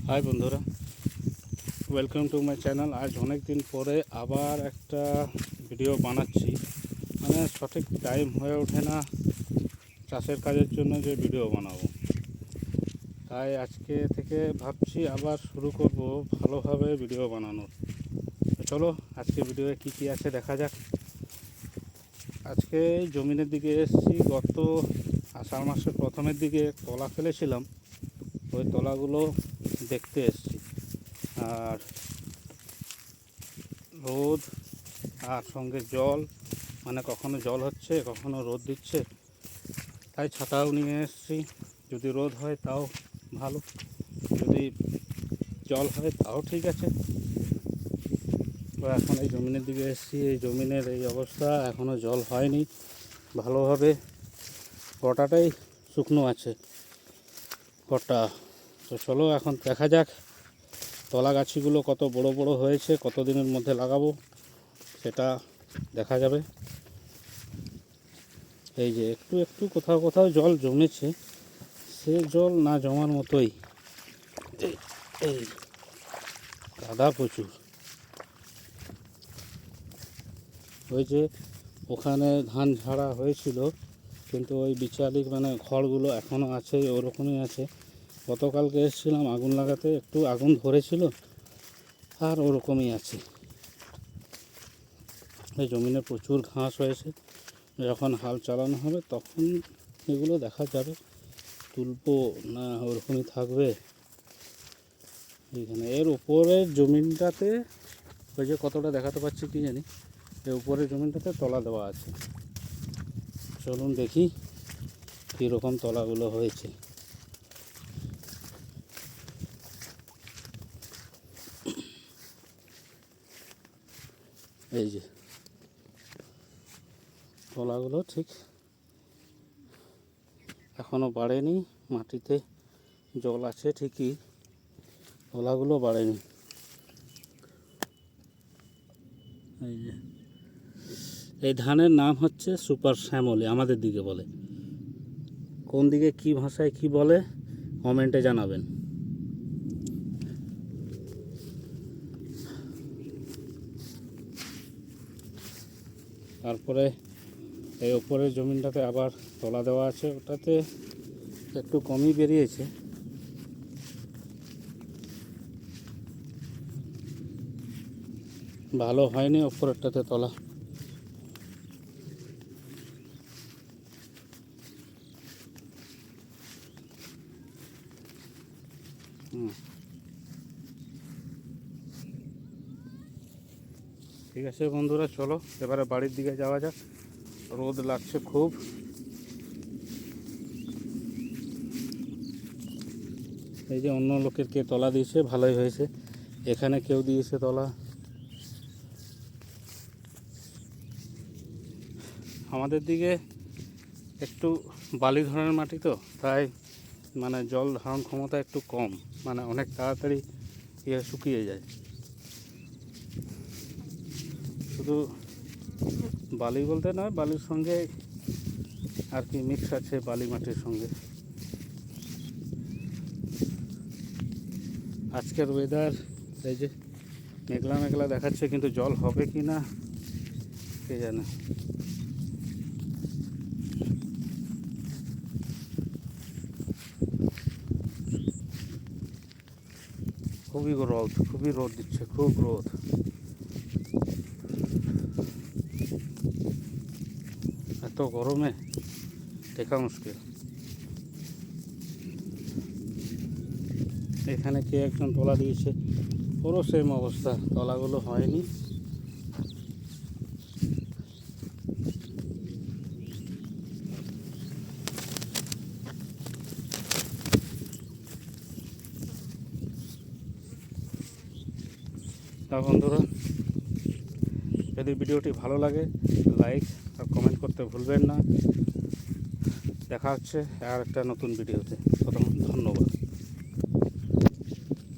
High বন্ধুরা, welcome to my channel. আজ অনেক দিন পরে আবার একটা ভিডিও বানাচ্ছি। সঠিক টাইম হয়ে ওঠে না চাষের কাজের জন্য যে ভিডিও বানাবো, তাই আজকে থেকে ভাবছি আবার শুরু করব ভালোভাবে ভিডিও বানানোর। চলো আজকে ভিডিওয়ে কী আছে দেখা যাক। আজকে জমিনের দিকে এসেছি। গত আষাঢ় মাসের প্রথমের দিকে তলা ফেলেছিলাম, ওই তলাগুলো দেখতে এসেছি। আর রোদ আর সঙ্গে জল, কখনো জল হচ্ছে কখনো রোদ দিচ্ছে, তাই ছাতাও নিয়ে এসেছি। যদি রোদ হয় তাও ভালো, যদি জল হয় তাও ঠিক আছে। তো এখন এই জমিনের দিকে এসেছি। এই জমিনের এই অবস্থা, এখনও জল হয়নি ভালোভাবে, গোটাটাই শুকনো আছে গোটা। তো চলো এখন দেখা যাক তলা গাছিগুলো কত বড় বড় হয়েছে, কত দিনের মধ্যে লাগাবো সেটা দেখা যাবে। এই যে একটু একটু কোথাও কোথাও জল জমেছে, সে জল না জমার মতোই, এই কাদা প্রচুর। ওই যে ওখানে ধান ঝাড়া হয়েছিল, কিন্তু ওই বিচালিক খড়গুলো এখনও আছে, ওরকমই আছে। গতকালকে এসেছিলাম আগুন লাগাতে, একটু আগুন ধরেছিল আর ওরকমই আছে। এই জমিনে প্রচুর ঘাস হয়েছে, যখন হাল চালানো হবে তখন এগুলো দেখা যাবে তুলবো না ওরকমই থাকবে। এইখানে এর উপরের জমিনটাতে ওই যে কতটা দেখাতে পাচ্ছি কি জানি, এর উপরের জমিনটাতে তলা দেওয়া আছে। চলুন দেখি কীরকম তলাগুলো হয়েছে। এই যে তলাগুলো ঠিক এখনও বাড়েনি, মাটিতে জল আছে ঠিকই, তলাগুলো বাড়েনি। এই যে এই ধানের নাম হচ্ছে সুপার শ্যামলী, আমাদের দিকে বলে। কোন দিকে কি ভাষায় কি বলে কমেন্টে জানাবেন। তারপরে এই ওপরের জমিনটাতে আবার তলা দেওয়া আছে, ওটাতে একটু কমই বেরিয়েছে। ভালো হয়নি ওপরেরটাতে তলা। ঠিক আছে বন্ধুরা, চলো এবারে বাড়ির দিকে যাওয়া যাক। রোদ লাগছে খুব। এই যে অন্য লোকের কে তলা দিয়েছে, ভালোই হয়েছে। এখানে কেউ দিয়েছে তলা। আমাদের দিকে একটু বালি ধরনের মাটি তো, তাই জল ধারণ ক্ষমতা একটু কম, অনেক তাড়াতাড়ি শুকিয়ে যায়। শুধু বালি বলতে নয়, বালির সঙ্গে আর কি মিক্স আছে, বালি মাটির সঙ্গে। আজকের ওয়েদার এই যে মেঘলা মেঘলা দেখাচ্ছে, কিন্তু জল হবে কি না কে জানে। খুবই রোদ দিচ্ছে, খুব রোদ। এত গরমে টেকা মুশকিল। এখানে কে একজন তলা দিয়েছে, ওরও সেম অবস্থা, তলাগুলো হয়নি। তা বন্ধুরা, যদি ভিডিওটি ভালো লাগে লাইক আর কমেন্ট করতে ভুলবেন না। দেখা হচ্ছে আর একটা নতুন ভিডিওতে। ধন্যবাদ।